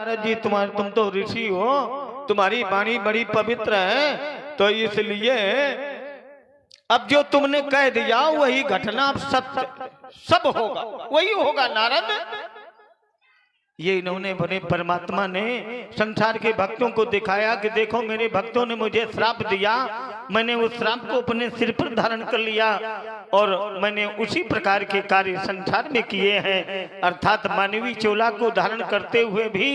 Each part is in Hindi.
नारद जी तुम तो ऋषि हो, तुम्हारी वाणी बड़ी पवित्र है, तो इसलिए अब जो तुमने कह दिया वही घटना सत्य सब होगा, वही होगा नारद। ये इन्होंने बने परमात्मा ने संसार के भक्तों को दिखाया कि देखो मेरे भक्तों ने मुझे श्राप दिया, मैंने उस श्राप को अपने सिर पर धारण कर लिया और मैंने उसी प्रकार के कार्य संसार में किए हैं। अर्थात मानवीय चोला को धारण करते हुए भी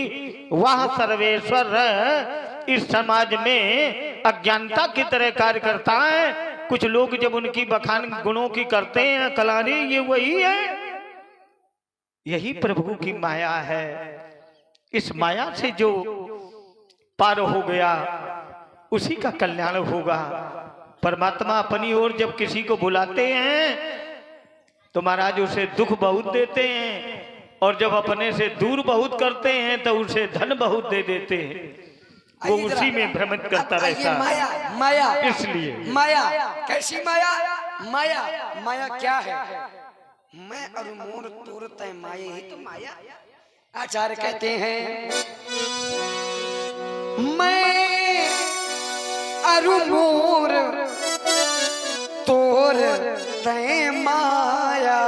वह सर्वेश्वर इस समाज में अज्ञानता की तरह कार्य करता है। कुछ लोग जब उनकी बखान गुणों की करते हैं, कलारी ये वही है, यही प्रभु की माया है। इस माया से जो पार हो गया उसी का कल्याण होगा। परमात्मा अपनी ओर जब किसी को बुलाते हैं तो महाराज उसे दुख बहुत देते हैं, और जब अपने से दूर बहुत करते हैं तो उसे धन बहुत दे देते हैं। वो उसी में भ्रमित करता रहता है। माया माया इसलिए माया कैसी माया? माया माया क्या है? मैं और मोर तोरत है माया ही तो माया। आचार्य कहते हैं मैं अरु मोर तोर तय माया,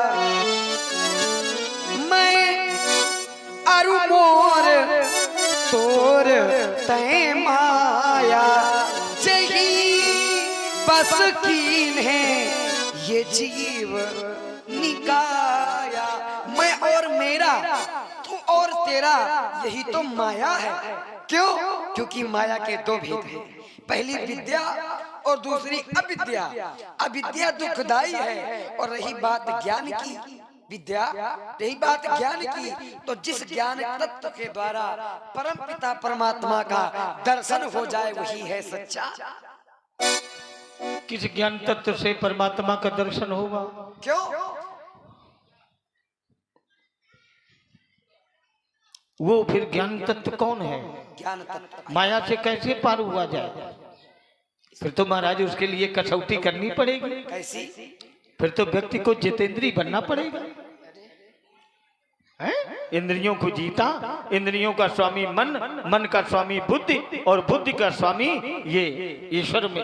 मैं अरु मोर तोर तय माया, जही बस कीन है ये जीव निकाया। मैं और मेरा, तू और तेरा, यही तो माया है। क्यों? क्योंकि माया के दो भेद हैं, पहली विद्या और दूसरी अविद्या। अविद्या दुखदाई है, और रही बात ज्ञान की, विद्या रही बात ज्ञान की, तो जिस ज्ञान तत्व के द्वारा परम पिता परमात्मा का दर्शन हो जाए वही है सच्चा। किस ज्ञान तत्व से परमात्मा का दर्शन होगा? क्यों? वो फिर ज्ञान तत्व कौन है? ज्ञान तत्व माया से कैसे पार हुआ जाए? फिर तो महाराज उसके लिए कसौटी करनी पड़ेगी। कैसी? फिर तो व्यक्ति को जितेंद्रिय बनना पड़ेगा। है? इंद्रियों को जीता, इंद्रियों का स्वामी मन, मन का स्वामी बुद्धि, और बुद्धि का स्वामी ये ईश्वर में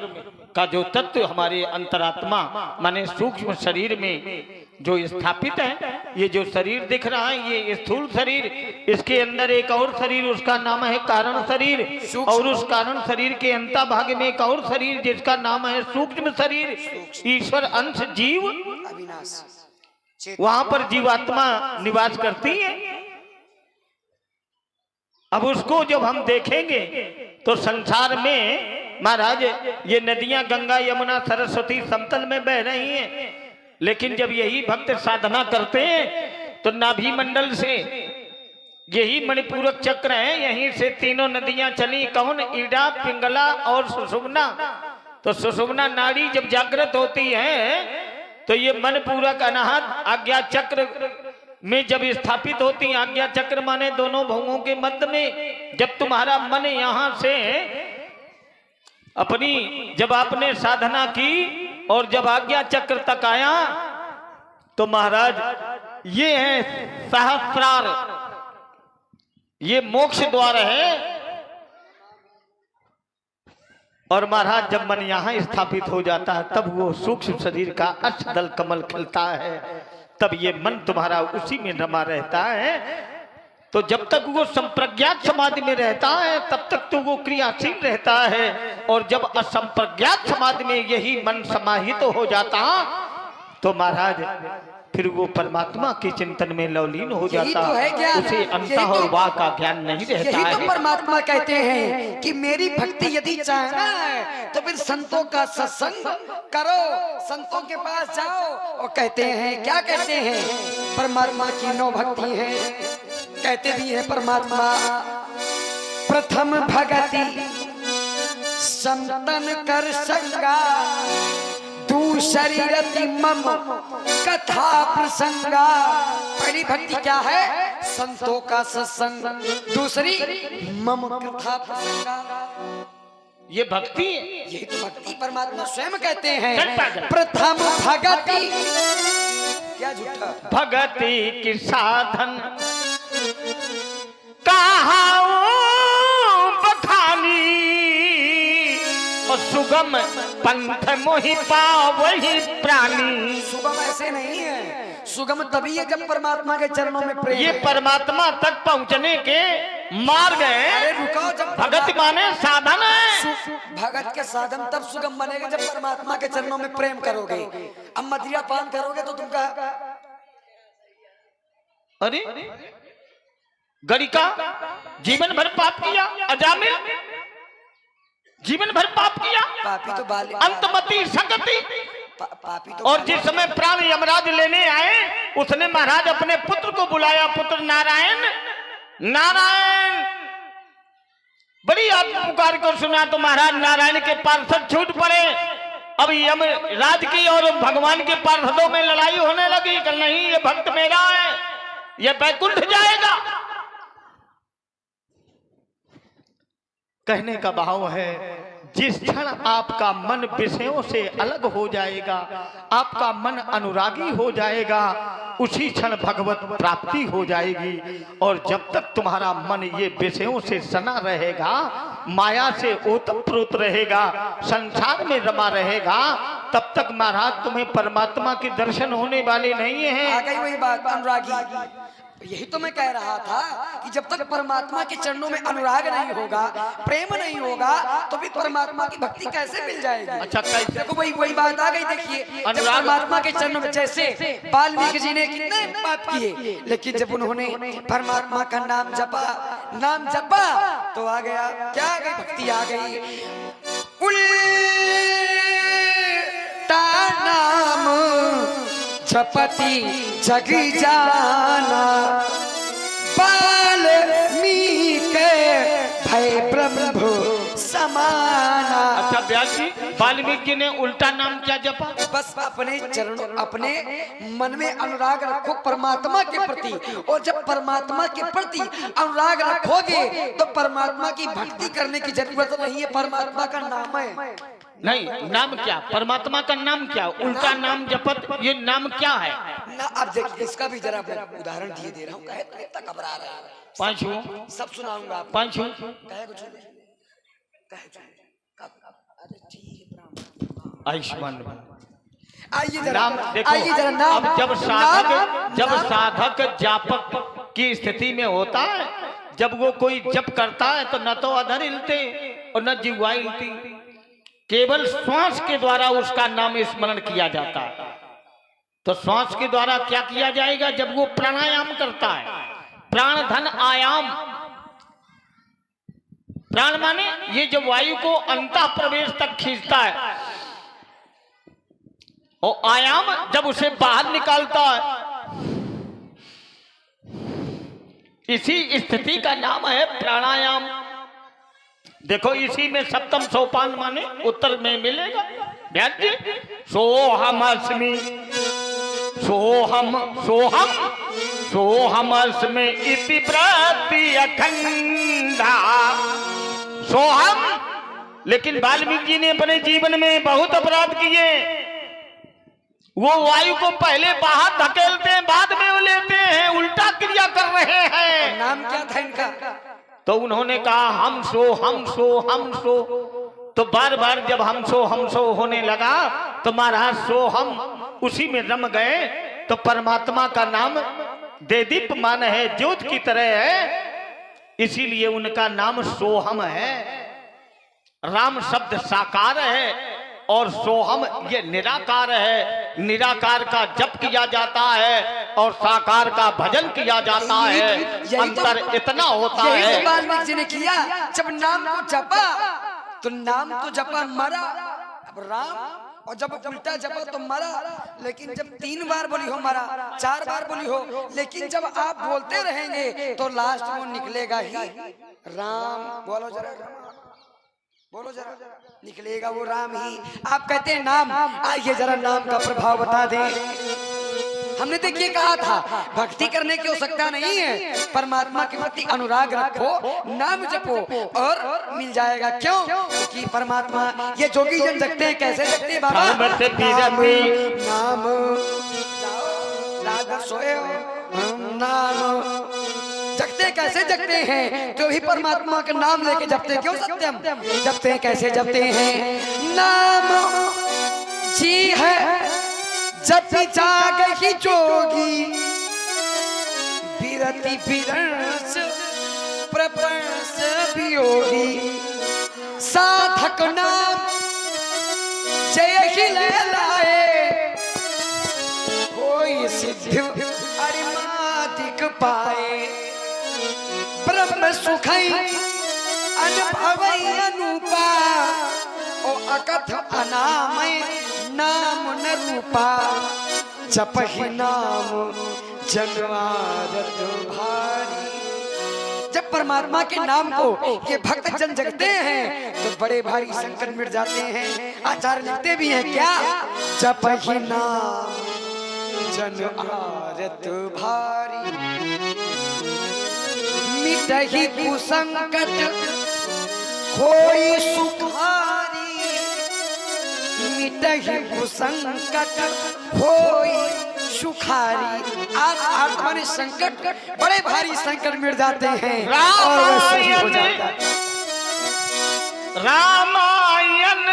का जो तत्व हमारे अंतरात्मा माने सूक्ष्म शरीर में जो स्थापित है। ये जो शरीर दिख रहा है ये स्थूल शरीर, इसके अंदर एक और शरीर, उसका नाम है कारण शरीर, और उस कारण शरीर के अंत भाग में एक और शरीर जिसका नाम है सूक्ष्म शरीर। ईश्वर अंश जीव अविनाश, वहां पर जीवात्मा निवास करती है। अब उसको जब हम देखेंगे तो संसार में महाराज ये नदियां गंगा यमुना सरस्वती समतल में बह रही हैं, लेकिन जब यही भक्त साधना करते हैं तो नाभि मंडल से यही मणिपूरक चक्र है, यहीं से तीनों नदियां चली। कौन? ईडा, पिंगला और सुषुम्ना। तो सुषुम्ना नाड़ी जब जागृत होती है तो ये मनपूरक अनाहत आज्ञा चक्र में जब स्थापित होती है। आज्ञा चक्र माने दोनों भुवों के मध्य में जब तुम्हारा मन यहां से अपनी जब आपने साधना की और जब आज्ञा चक्र तक आया तो महाराज ये है सहस्रार, ये मोक्ष द्वार है। और महाराज जब मन यहाँ स्थापित हो जाता है तब वो सूक्ष्म शरीर का अष्टदल कमल खिलता है, तब ये मन तुम्हारा उसी में रमा रहता है। तो जब तक वो संप्रज्ञात समाधि में रहता है तब तक तो वो क्रियाशील रहता है, और जब असंप्रज्ञात समाधि में यही मन समाहित हो जाता तो महाराज फिर वो परमात्मा के चिंतन में लवलीन हो जाता, उसे अंतः और वाह का ज्ञान नहीं रहता है। तो परमात्मा कहते हैं कि मेरी भक्ति यदि चाहना है तो फिर संतों का सत्संग करो, संतों के पास जाओ। और कहते हैं, क्या कहते हैं? परमात्मा की 9 भक्ति है। कहते भी है परमात्मा, प्रथम भगति संतन कर संगा, दूसरी रति मम कथा प्रसंगा। पहली भक्ति क्या है? संतों का सत्संग, दूसरी मम कथा प्रसंगा। ये भक्ति, यही तो भक्ति परमात्मा स्वयं कहते हैं। प्रथम भगति, क्या झूठा? भगति की साधन कहा सुगम पंथ मोहि पावहि प्राणी। सुगम ऐसे नहीं है, सुगम तभी है जब परमात्मा के चरणों में प्रेम ये है। परमात्मा तक पहुंचने के मार्ग अरे है। रुको, जब भगत माने साधन है। भगत के साधन तब सुगम बनेगा जब परमात्मा के चरणों में प्रेम करोगे। अब मदिरा पान करोगे तो तुम कहा अरे गरिका जीवन भर पाप किया, अजामिल जीवन भर पाप किया, पापी तो बाल अंतमति संगति। पापी तो और जिस समय प्राण यमराज लेने आए उसने महाराज अपने पुत्र को बुलाया, पुत्र नारायण नारायण। बड़ी आप पुकार को सुना तो महाराज नारायण के पार्षद छूट पड़े। अब यमराज की और भगवान के पार्षदों में लड़ाई होने लगी कि नहीं ये भक्त मेरा है, ये बैकुंठ जाएगा। कहने का भाव है जिस क्षण आपका मन विषयों से अलग हो जाएगा, आपका मन अनुरागी हो जाएगा, उसी क्षण भगवत प्राप्ति हो जाएगी। और जब तक तुम्हारा मन ये विषयों से सना रहेगा, माया से ओतप्रोत रहेगा, संसार में रमा रहेगा, तब तक महाराज तुम्हें परमात्मा के दर्शन होने वाले नहीं है। आ गई वही बात, अनुरागी। यही तो मैं कह रहा था कि जब तक परमात्मा के चरणों में अनुराग नहीं होगा, प्रेम नहीं होगा, तो भी परमात्मा की भक्ति कैसे मिल जाएगी। अच्छा कैसे? देखो वही बात आ गई। देखिए जब परमात्मा के चरणों में, जैसे वाल्मीकि जी ने कितने पाप किए, लेकिन जब उन्होंने परमात्मा का नाम जपा तो आ गया, क्या आ गई, भक्ति आ गई। उल्टा नाम जपति जग जाना, वाल्मीकि भय ब्रह्म समाना। अच्छा व्यास जी, वाल्मीकि ने उल्टा नाम क्या जपा? बस अपने चरणों, अपने मन में अनुराग रखो परमात्मा के प्रति, और जब परमात्मा के प्रति अनुराग रखोगे तो परमात्मा की भक्ति करने की जरूरत नहीं है, परमात्मा का नाम है। नहीं, नाम क्या? परमात्मा का नाम क्या? उल्टा नाम जपत, ये नाम क्या है ना? अब देखिए इसका भी जरा उदाहरण दिए दे रहा हूँ। कहे तो इतना घबरा रहा है, पांचों सब सुनाऊंगा आपको। पांचों कहे कुछ अरे ठीक है, आयुष्मान आइए जरा, नाम देखो। आइए जरा नाम। अब जब साधक जापक की स्थिति में होता है, जब वो कोई जप करता है तो न तो अधर हिलते और न जिह्वा हिलती, केवल श्वास के द्वारा उसका नाम स्मरण किया जाता है। तो श्वास के द्वारा क्या किया जाएगा? जब वो प्राणायाम करता है, प्राण धन आयाम। प्राण माने ये जो वायु को अंतः प्रवेश तक खींचता है, और आयाम जब उसे बाहर निकालता है, इसी स्थिति का नाम है प्राणायाम। देखो इसी में सप्तम सोपान माने उत्तर में मिलेगा। व्यास जी, सोहम अस्मि, सोहम अस्मि इति व्रति अखंडा। सोहम, लेकिन वाल्मीकि जी ने अपने जीवन में बहुत अपराध किए। वो वायु को पहले बाहर धकेलते हैं, बाद में वो लेते हैं, उल्टा क्रिया कर रहे हैं। नाम क्या था इनका? तो उन्होंने कहा हम सो। तो बार बार जब हम सो होने लगा तो महाराज सो हम उसी में रम गए। तो परमात्मा का नाम देदीप्यमान है, ज्योत की तरह है, इसीलिए उनका नाम सोहम है। राम शब्द साकार है और सोहम ये निराकार है। निराकार का जप किया जाता है और साकार का भजन किया जाता है। अंतर इतना होता है। वाल्मीकि जी ने किया, जब नाम को जपा तो नाम तो जपा मरा, अब राम, और जब उल्टा जपा तो मरा। लेकिन जब 3 बार बोली हो मरा, 4 बार बोली हो, लेकिन जब आप बोलते रहेंगे तो लास्ट में निकलेगा ही राम। बोलो जरा, बोलो जरा, निकलेगा वो राम ही। आप कहते हैं नाम, आइए जरा नाम का प्रभाव बता दें। हमने देखिए कहा था भक्ति करने की आवश्यकता नहीं है, परमात्मा के प्रति अनुराग रखो, नाम जपो और मिल जाएगा। क्यों? क्योंकि परमात्मा, ये जोगी जन जगते हैं, कैसे जगते हैं बाबा? नाम राधा सोए नाम जपते कैसे जगते हैं, तो ही परमात्मा का नाम लेके जपते क्यों सत्यम? जपते कैसे जपते हैं, नाम जी है जब जाग ही जोगी, बिरति बिरंस प्रपंस वियोगी, साधक नाम जय ही ले लाए, कोई सिद्ध अरिमादिक पाए, ब्रह्म सुखई अनुभवई अनूपा, ओ अकथ अनामय नाम न रूपा, जप ही नाम जनवारत भारी। जब परमात्मा के नाम को ये भक्त जन जगते हैं तो बड़े भारी संकट मिट जाते हैं। आचार्य लिखते भी हैं क्या, जप ही नाम जनवारत भारी, मिट ही कुसंकट होई सुखारी, मिट ही कुसंकट होई सुखारी। आज तुम्हारे संकट, बड़े भारी संकट मिट जाते हैं और वो सुखी हो जाता है। रामायण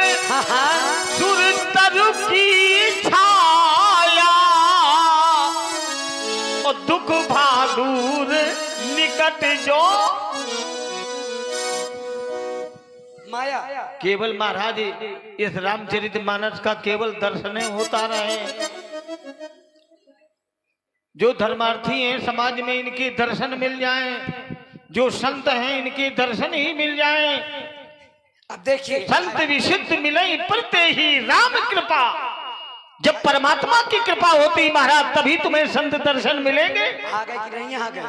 सुरतरु की छाया, और दुख भादुर निकट जो माया। केवल महाराज इस रामचरितमानस का केवल दर्शन होता रहे। जो धर्मार्थी हैं समाज में इनके दर्शन मिल जाएं, जो संत हैं इनके दर्शन ही मिल जाएं। अब देखिए, संत विशुद्ध मिले परते ही राम कृपा। जब परमात्मा की कृपा होती महाराज तभी तुम्हें संत दर्शन मिलेंगे। आ गए कि नहीं आ गए?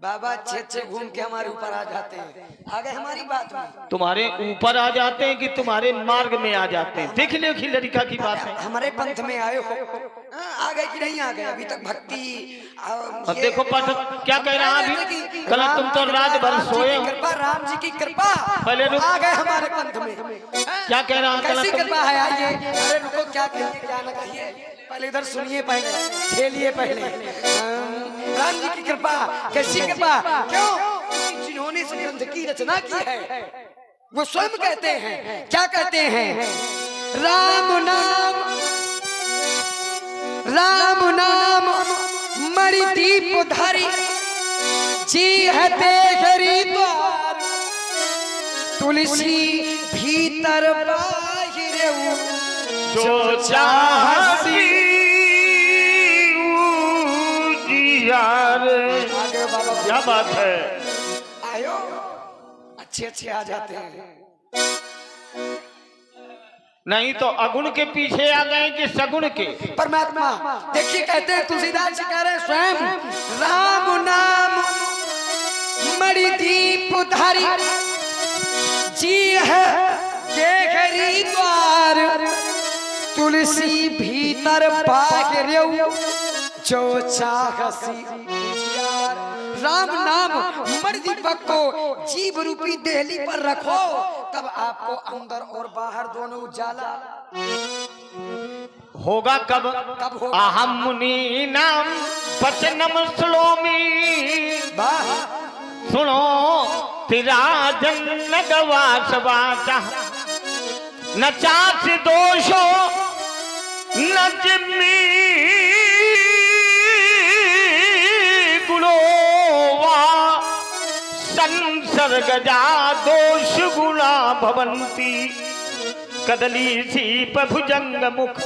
बाबा अच्छे घूम के हमारे ऊपर आ जाते हैं। आ गए हमारी बात में, तुम्हारे ऊपर आ जाते हैं कि तुम्हारे मार्ग में आ जाते हैं। देख लो कि लड़का की बात है, हमारे पंथ में आए हो। आ गए कि नहीं आ गए? अभी तक भक्ति और देखो पाठक क्या कह रहा है अभी, कल तुम तो रात भर सोए हो। कृपा, राम जी की कृपा, पहले रुक, आ गए हमारे पंथ में। क्या कह रहा है? कैसी कृपा है? आइए, अरे रुको, क्या कहिए क्या न कहिए, पहले इधर सुनिए, पहले खेलिए। पहले राम जी की कृपा, कैसी कृपा? क्यों? जिन्होंने इस ग्रंथ की रचना की है वो स्वयं कहते हैं, क्या कहते हैं, राम नाम मणि दीप धारी, जी है तेहरी द्वार, तुलसी भीतर बाहिर जो चाहती यार। क्या बात है, आयो, अच्छे आ जाते हैं। नहीं तो अगुण के पीछे आ गए कि सगुण के। परमात्मा देखिए, कहते हैं तुलसीदास जी कह रहे हैं स्वयं, राम नाम मणि दीप धारी, जी है तेहरी द्वार, तुलसी भीतर बाहिर जो चाहसी। राम नाम मणि दीपक को जीव रूपी देहली पर रखो, तब आपको अंदर और बाहर दोनों उजाला होगा। कब होगा? अहम मुनि नाम वचनम श्लोमी, सुनो तिराजन नगवास वाचा, न चाच दोषो न जिम्मी संसर्गजा दोष गुणा भवंती, कदली सीप भुजंग मुख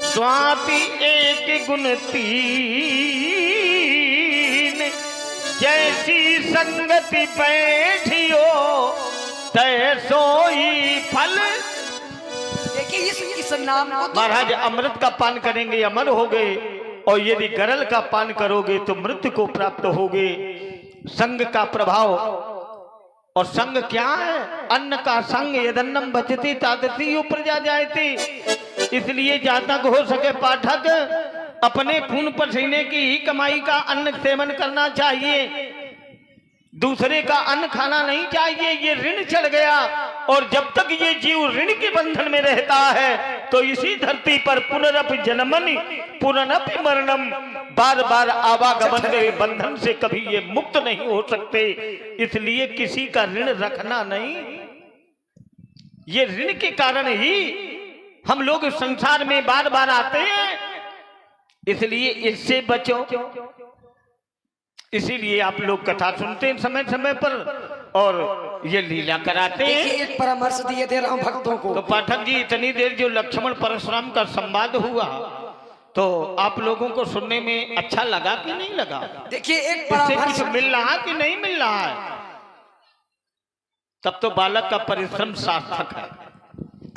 स्वाति एक गुण तीन, जैसी संगति बैठियो तैसोई फल। देखिए इस नाम को महाराज अमृत का पान करेंगे अमर हो गए, और यदि गरल का पान करोगे तो मृत्यु को प्राप्त होगे। संग का प्रभाव, और संग क्या है? अन्न का संग, यदन्नम बचती तादसी प्रजा जायती। इसलिए जहाँ तक हो सके पाठक अपने खून पसीने की ही कमाई का अन्न सेवन करना चाहिए, दूसरे का अन्न खाना नहीं चाहिए। ये ऋण चढ़ गया, और जब तक ये जीव ऋण के बंधन में रहता है तो इसी धरती पर पुनरपि जन्मनि पुनरपि मरणम बार बार आवागमन के बंधन से कभी ये मुक्त नहीं हो सकते, इसलिए किसी का ऋण रखना नहीं। ये ऋण के कारण ही हम लोग इस संसार में बार बार आते हैं, इसलिए इससे बचो। इसीलिए आप लोग कथा सुनते हैं समय समय पर और ये लीला कराते हैं। एक परामर्श दिए दे रहा हूं भक्तों को। तो पाठक जी, इतनी देर जो लक्ष्मण परशुराम का संवाद हुआ तो आप लोगों को सुनने में अच्छा लगा कि नहीं लगा? देखिए एक इससे परामर्श कुछ मिल रहा कि नहीं मिल रहा है? तब तो बालक का परिश्रम सार्थक है।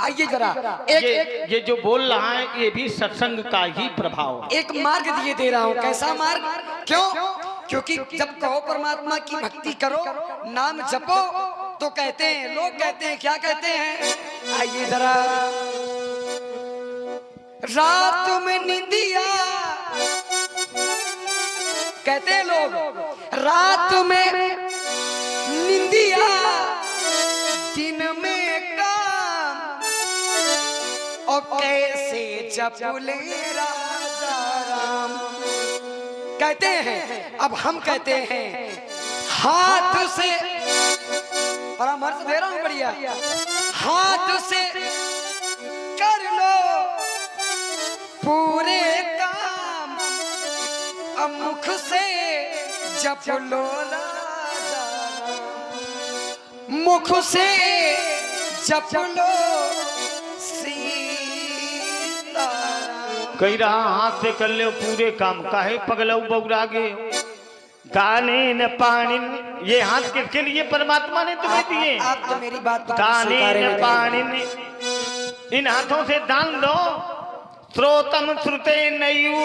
आइए जरा ये जो बोल रहा है ये भी सत्संग का ही प्रभाव है। एक मार्ग दिए दे रहा हूँ। कैसा मार्ग? क्यों? क्योंकि जब कहो परमात्मा की भक्ति करो, नाम जपो, तो कहते हैं, लोग कहते हैं, क्या कहते हैं? आइए जरा। रात में निंदिया, कहते हैं लोग, रात में निंदिया, दिन में काम, और कैसे जपुले राजा राम। कहते हैं, अब हम कहते हैं, हाथ से परामर्श दे रहा हूं बढ़िया, हाथ से कर लो पूरे काम, अब मुख से जप लो राजा राम, मुख से जप लो कही रहा हाथ से कर ले पूरे काम, काहे पगलऊ बौरागे। गाने न पानी, ये हाथ किसके लिए परमात्मा ने तुम्हें दिए? आप तो मेरी बात गाने न पानी, इन हाथों से दान दो। श्रोतम श्रुते नयु,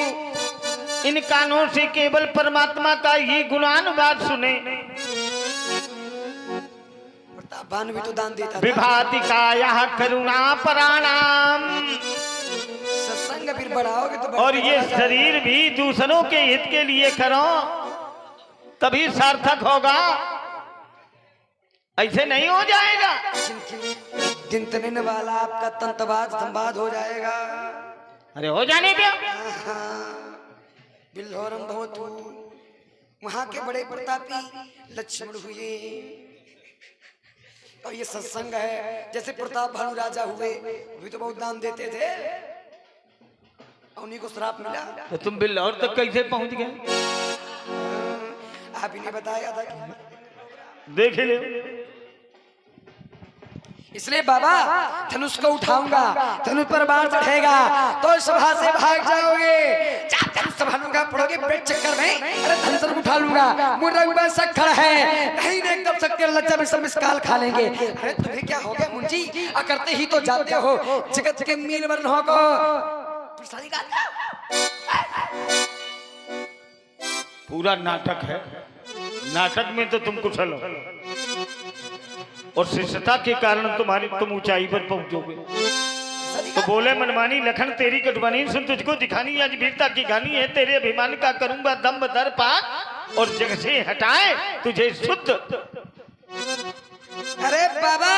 इन कानों से केवल परमात्मा का ही गुणानुवाद सुने। प्रतापवान भी तो दान देता था। विभाति काया करुणा पराणाम, सत्संग फिर बढ़ाओगे तो और ये शरीर भी दूसरों के हित के लिए करो तभी सार्थक होगा, ऐसे नहीं हो जाएगा। चिंतन वाला आपका तंतवाद संवाद हो जाएगा। अरे हो जाने क्या? बिल्होरम भवतु, वहां के बड़े प्रतापी लक्ष्मण हुए, और ये सत्संग है। जैसे प्रताप भानु राजा हुए, भी तो बहुत दान देते थे, उन्हीं को श्राप मिला। तो तुम बिल्हौर तक कैसे पहुंच गए? आप ही ने बताया था। देख ले। इसलिए बाबा धनुष को उठाऊंगा, धनुष पर बाण चढ़ेगा तो सभा से भाग जाओगे। सभा पड़ोगे पेट चक्कर में, अरे धनुष उठा लूंगा, मुर्रा सखर है, नहीं देख तब सकते, लज्जा में सब मिसकाल खा लेंगे। अरे तुम्हें क्या हो गया मुंजी, करते ही तो जाते हो जगत के मीन वर्ण हो को। पूरा नाटक है, नाटक में तो तुम कुशल हो और शिष्टता के कारण तुम ऊंचाई पर पहुंचोगे। तो बोले मनमानी लखन तेरी कटवानी, सुन तुझको दिखानी आज वीरता की कहानी है, तेरे अभिमान का करूंगा दम्भ दर्पण और जग से हटाए तुझे शुद्ध। अरे बाबा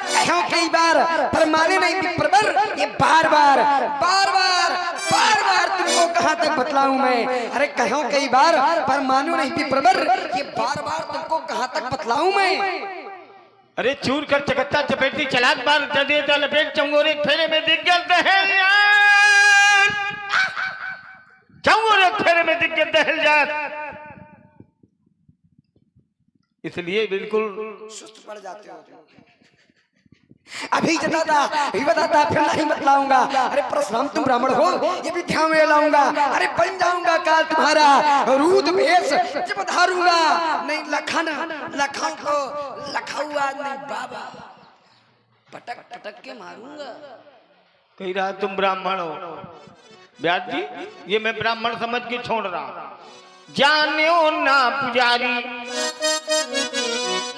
कहो कई बार पर माने नहीं प्रबर, ये बार बार तुमको कहां तक बतलाऊं मैं? अरे कहो कई बार पर मानो नहीं प्रबर, ये बार बार तुमको कहां तक बतलाऊं मैं? अरे चूर कर चकत्ता चपेटी चलाक बार जदे लपेट चंगोरे फेरे में दिख गए चंगोरे फेरे में दिख गए दहल जात। इसलिए बिल्कुल सुस्त पड़ जाते हो। अभी बताता फिर नहीं बतलाऊंगा। अरे परशुराम तुम ब्राह्मण हो, ये भी ध्यान में लाऊंगा। अरे बन जाऊंगा काल तुम्हारा रूद भेष जब धारूंगा, नहीं लखन को लखाऊआ नहीं बाबा, पटक पटक के मारूंगा। कह रहा तुम ब्राह्मण हो। व्यास जी ये मैं ब्राह्मण समझ के छोड़ रहा, जान्यो ना पुजारी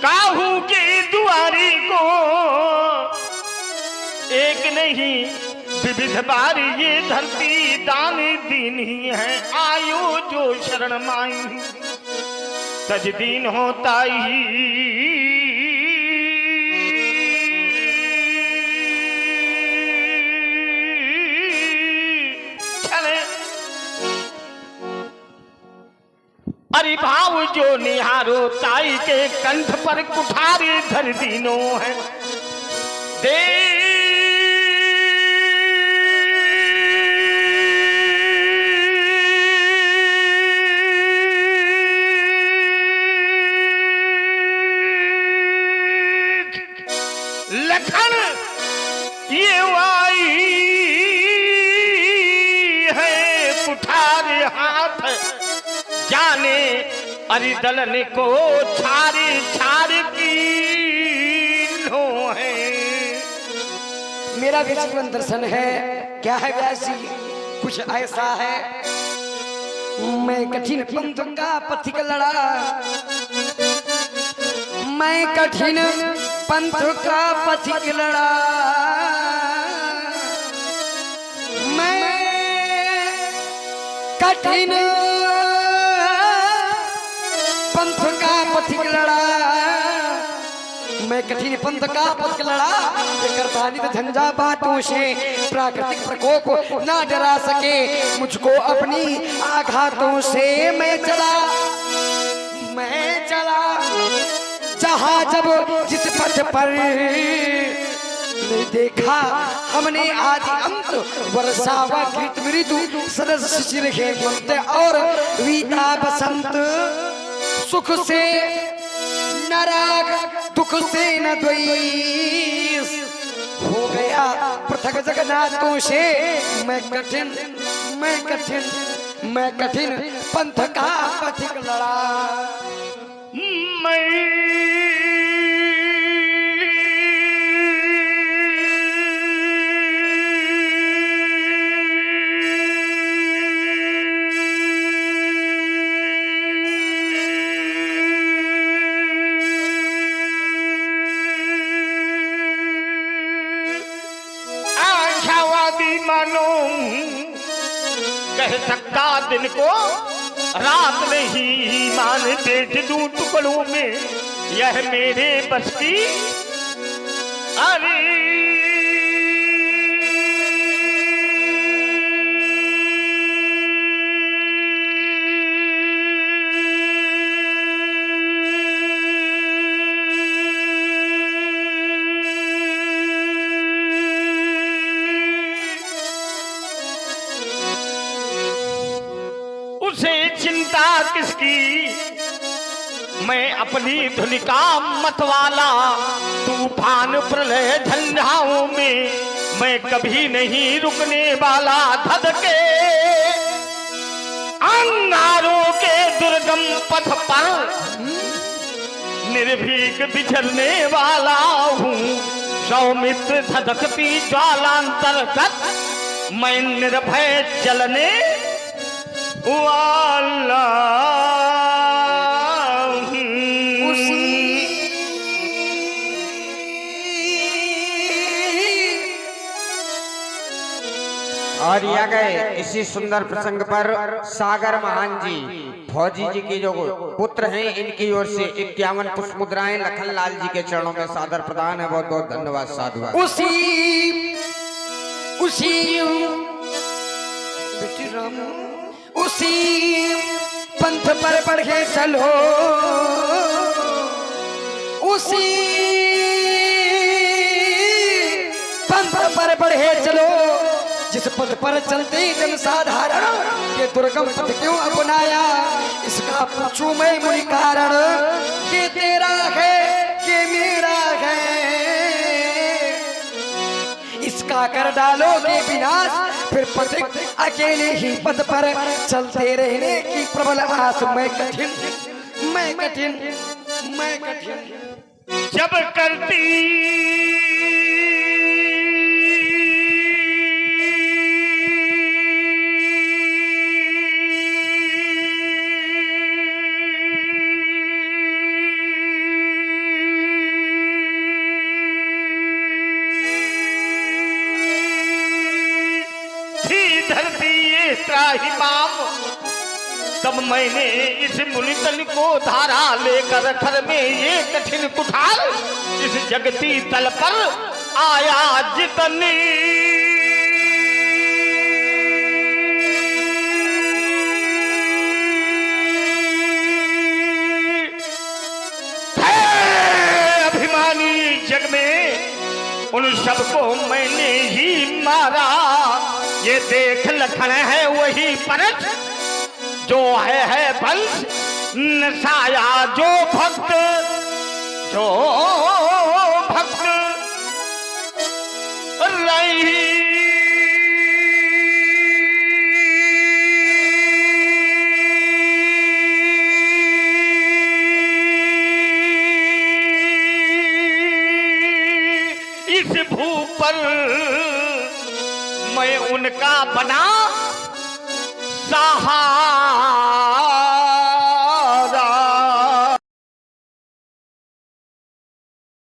काहू के दुआरी को, एक नहीं विविध बार ये धरती दान दीन ही है, आयो जो शरण माई सज दीन होता ही। जो निहारो ताई के कंठ पर कुठारी धर दीनो है। लखन ये आई है कुठार हाथ, जाने अरिदलन को छारी छारी की लो है। मेरा भी जीवन दर्शन है। क्या है व्यास जी? कुछ ऐसा है। मैं कठिन पंथ का पथिक लड़ा, मैं कठिन पंथ का पथिक लड़ा, मैं कठिन पंथ का पथिक लड़ा, मैं कठिन पंथ का पथिक लड़ा। करतानित झंझा बातों से प्राकृतिक प्रकोप ना डरा सके मुझको अपनी आघातों से। मैं चला जहाँ जब जिस पथ पर नहीं देखा हमने आदि अंत, वर्षा व कृत मृदु सरस शिशिर हेमंत और वीता बसंत। सुख से न राग दुख से न द्वेष, हो गया पृथक जगन्नाथों से। मैं कठिन पंथ का पथिक लड़ा। कह सकता दिन को रात नहीं, मान पेट दूं टुकड़ों में, यह मेरे बस की। अरे उसे चिंता किसकी, मैं अपनी धुन का मतवाला। तूफान प्रलय झंझाओं में मैं कभी नहीं रुकने वाला। धधके अंगारों के दुर्गम पथ पर निर्भीक बिछड़ने वाला हूँ। सौमित्र धधकती ज्वालांतर्गत मैं निर्भय चलने वाला। और यह गए इसी सुंदर प्रसंग पर सागर महान जी फौजी जी की जो पुत्र हैं, इनकी ओर से 51 पुष्प मुद्राएं लखन लाल जी के चरणों में सादर प्रदान है। बहुत बहुत धन्यवाद साधु। उसी पंथ पर बढ़े चलो, उसी पंथ पर बढ़े चलो जिस पथ पर चलते जन साधारण ये दुर्गम पथ क्यों अपनाया। इसका पूछूं मैं मुनि कारण, ये तेरा है ये मेरा है। इसका कर डालोगे विनाश, फिर पथिक अकेले ही पथ पर चलते रहने की प्रबल आस। मैं कठिन जब करती त्राहिमाम, तब मैंने इस मुनितन को धारा लेकर घर में ये कठिन कुठार इस जगती तल पर आया जितनी। जग में उन सबको मैंने ही मारा। ये देख लखन है वही परच जो है बंश नसाया, जो भक्त रही इस भू पर मैं उनका बना सहारा।